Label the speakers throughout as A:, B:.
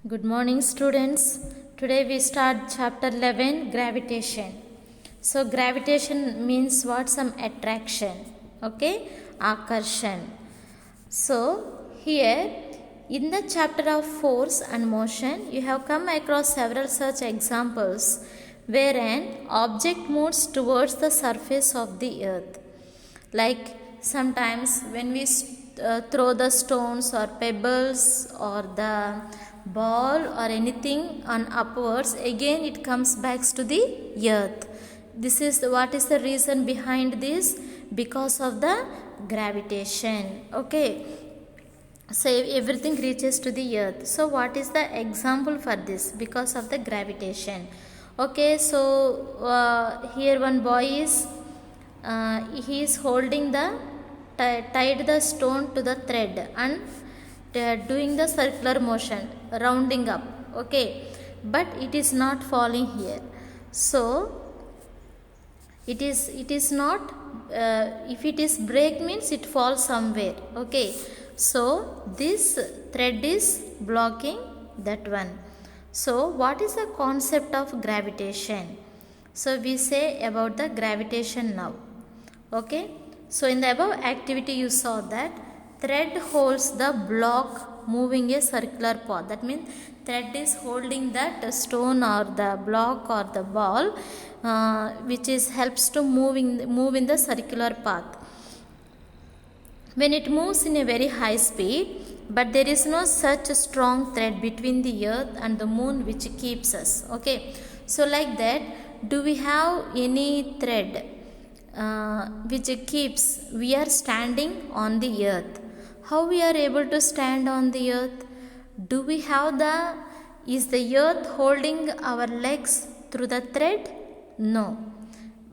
A: Good morning, students. Today we start chapter 11, gravitation. So, gravitation means what? Some attraction. Okay? Akarshan. So, here in the chapter of force and motion, you have come across several such examples where an object moves towards the surface of the earth. Like sometimes when we throw the stones or pebbles or the ball or anything on upwards, again it comes back to the earth. This is what is the reason behind this? Because of the gravitation. Okay, so everything reaches to the earth. So what is the example for this? Because of the gravitation. Okay, so here one boy is he is holding the tied the stone to the thread and doing the circular motion, rounding up. Okay, but it is not falling here. So it is not if it is break means it falls somewhere. Okay, so this thread is blocking that one. So what is the concept of gravitation? So we say about the gravitation now. Okay, so in the above activity you saw that thread holds the block moving a circular path. That means thread is holding that stone or the block or the ball which is helps to move in the circular path. When it moves in a very high speed, but there is no such strong thread between the earth and the moon which keeps us. Okay, so like that, do we have any thread which keeps we are standing on the earth? How we are able to stand on the earth? Do we have is the earth holding our legs through the thread? No.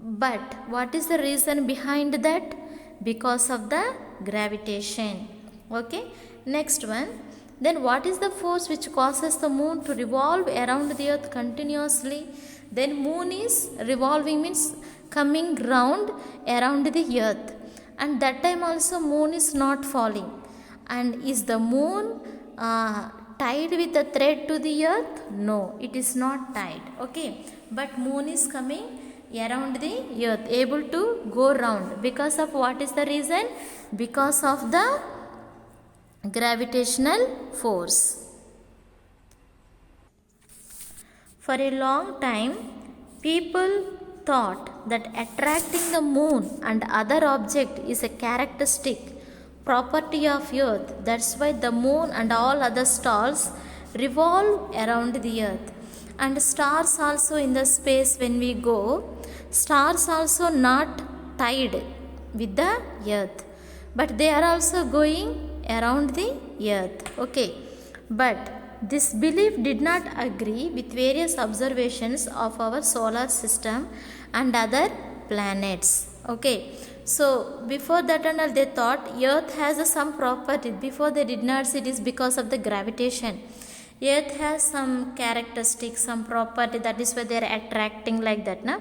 A: But what is the reason behind that? Because of the gravitation. Okay, next one. Then what is the force which causes the moon to revolve around the earth continuously? Then moon is revolving means coming round around the earth, and that time also moon is not falling. And is the moon tied with the thread to the earth? No, it is not tied. Okay, but moon is coming around the earth, able to go round. Because of what is the reason? Because of the gravitational force. For a long time, people thought that attracting the moon and other object is a characteristic property of earth. That's why the moon and all other stars revolve around the earth. And stars also in the space when we go, stars also not tied with the earth, but they are also going around the earth. Okay, but this belief did not agree with various observations of our solar system and other planets. Okay, so before that and all they thought earth has some property. Before they did not see it is because of the gravitation. Earth has some characteristics, some property, that is why they are attracting like that. Na?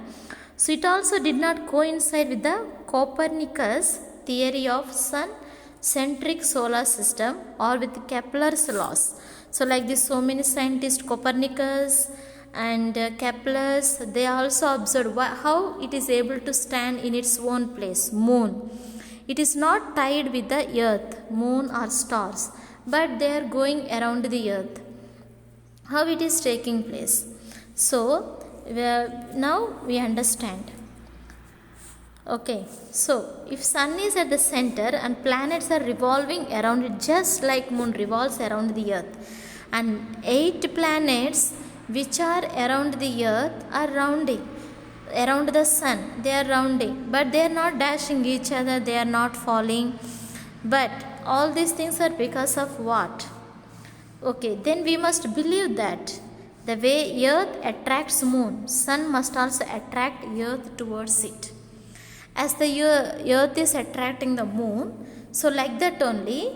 A: So it also did not coincide with the Copernicus theory of sun-centric solar system or with Kepler's laws. So like this, so many scientists, Copernicus and Kepler's, they also observed how it is able to stand in its own place, moon. It is not tied with the earth, moon or stars, but they are going around the earth. How it is taking place? So now we understand. Okay, so if sun is at the center and planets are revolving around it just like moon revolves around the earth, and 8 planets which are around the earth are rounding around the sun. They are rounding, but they are not dashing each other, they are not falling. But all these things are because of what? Okay, then we must believe that the way earth attracts moon, sun must also attract earth towards it. As the earth is attracting the moon, so like that only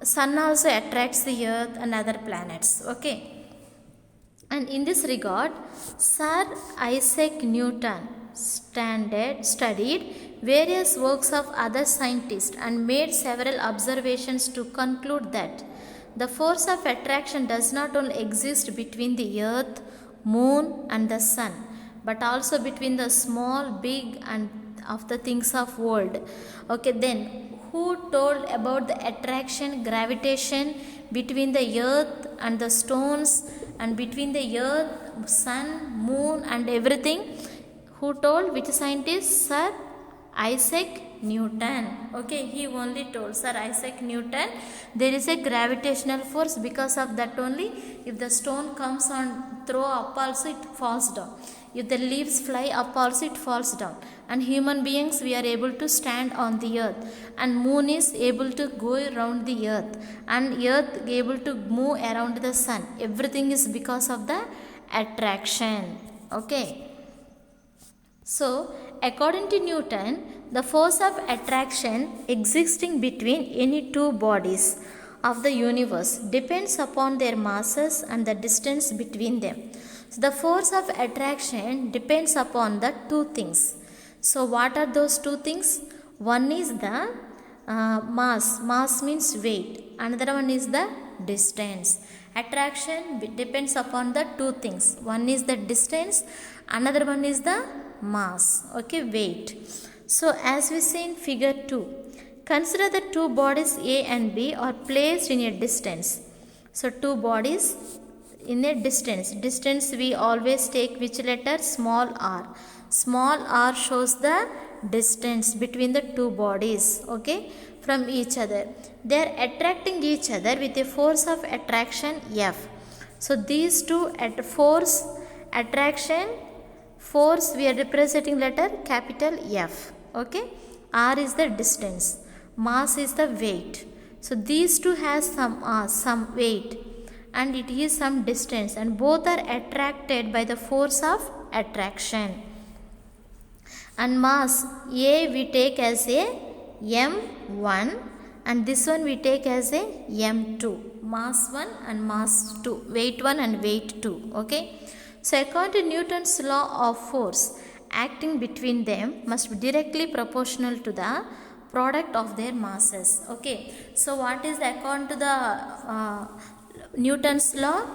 A: sun also attracts the earth and other planets. Okay, and in this regard, Sir Isaac Newton studied various works of other scientists and made several observations to conclude that the force of attraction does not only exist between the earth, moon and the sun, but also between the small, big and of the things of world. Okay, then who told about the attraction, gravitation between the earth and the stones and between the earth, sun, moon and everything? Who told? Which scientist? Sir Isaac Newton. Okay, he only told, Sir Isaac Newton, there is a gravitational force. Because of that only, if the stone comes on throw up also, it falls down. If the leaves fly up also, it falls down. And human beings, we are able to stand on the earth, and moon is able to go around the earth, and earth able to move around the sun. Everything is because of the attraction. Okay, so according to Newton, the force of attraction existing between any two bodies of the universe depends upon their masses and the distance between them. So the force of attraction depends upon the two things. So what are those two things? One is the mass. Mass means weight. Another one is the distance. Attraction depends upon the two things. One is the distance, another one is the mass. Okay, weight. So as we see in figure 2, consider the two bodies A and B are placed in a distance. So two bodies in a distance. Distance we always take which letter? Small r. Small r shows the distance between the two bodies, okay, from each other. They are attracting each other with a force of attraction F. So these two force attraction force we are representing letter capital F. Okay, r is the distance, mass is the weight. So these two has some weight and it is some distance, and both are attracted by the force of attraction. And mass A we take as a m1 and this one we take as a m2. Mass 1 and mass 2, weight 1 and weight 2. Okay, so according to Newton's law of force, acting between them must be directly proportional to the product of their masses. Okay, so what is according to the Newton's law?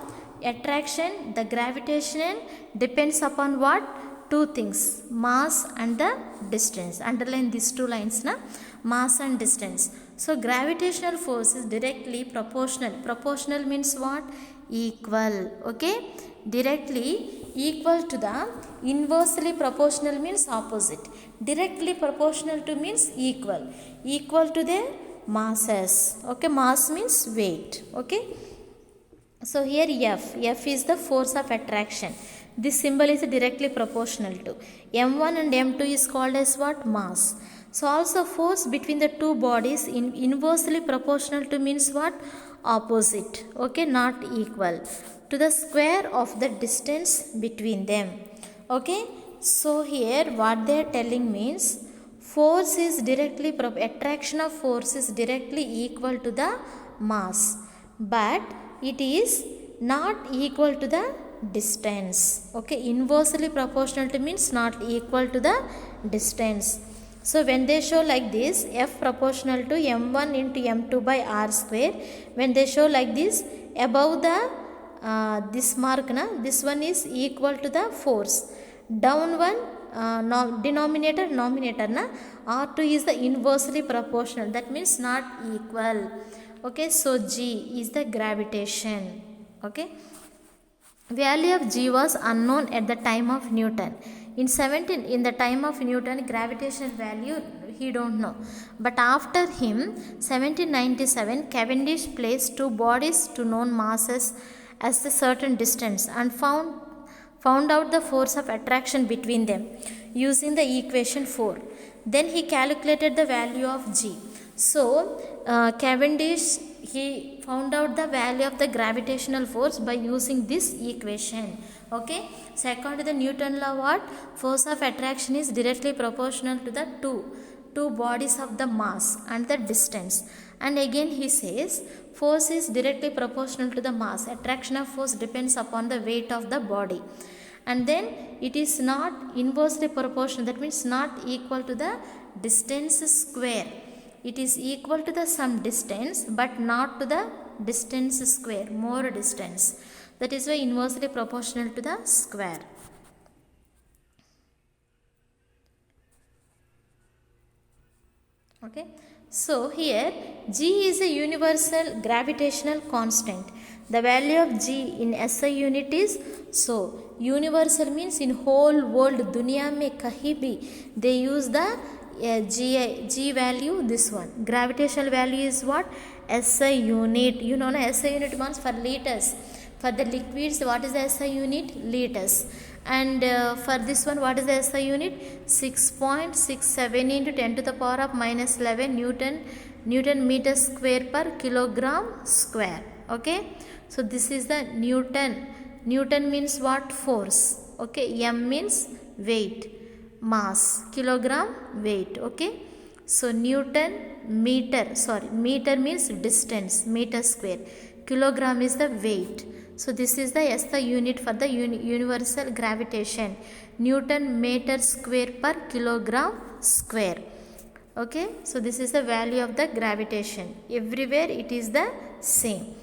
A: Attraction, the gravitation depends upon what? Two things, mass and the distance. Underline these two lines na, mass and distance. So gravitational force is directly proportional. Proportional means what? Equal. Okay, directly equal to the, inversely proportional means opposite, directly proportional to means equal, equal to their masses. Okay, mass means weight. Okay, so here F is the force of attraction. This symbol is directly proportional to m1 and m2 is called as what? Mass. So also force between the two bodies in inversely proportional to means what? Opposite. Okay, not equal to the square of the distance between them. Okay, so here what they are telling means force is directly attraction of force is directly equal to the mass, but it is not equal to the distance. Okay, inversely proportional to means not equal to the distance. So when they show like this, F proportional to m1 into m2 by r square, when they show like this, above the this mark na, this one is equal to the force, down one denominator numerator na, r2 is the inversely proportional, that means not equal. Okay, so G is the gravitation. Okay, value of G was unknown at the time of Newton. In the time of Newton, gravitational value he don't know, but after him 1797 Cavendish placed two bodies to known masses as a certain distance and found out the force of attraction between them using the equation 4. Then he calculated the value of G. So Cavendish, he found out the value of the gravitational force by using this equation. Okay, so according to the Newton law, what? Force of attraction is directly proportional to the two bodies of the mass and the distance. And again he says force is directly proportional to the mass. Attraction of force depends upon the weight of the body. And then it is not inversely proportional, that means not equal to the distance square. It is equal to the some distance but not to the distance square, more distance. That is why inversely proportional to the square. Okay, so here G is a universal gravitational constant. The value of G in SI unit is, so universal means in whole world, दुनिया में कहीं भी they use the G value, this one. Gravitational value is what? SI unit. You know, SI unit means for liters. For the liquids, what is the SI unit? Liters. And for this one, what is the SI unit? 6.67 into 10 to the power of minus 11 Newton meter square per kilogram square. Okay. So this is the Newton. Newton means what? Force. Okay. M means weight. Mass. Kilogram weight. Okay. So Newton meter. Sorry. Meter means distance. Meter square. Kilogram is the weight. So this is the SI unit for the universal gravitation. Newton meter square per kilogram square. Okay. So this is the value of the gravitation. Everywhere it is the same.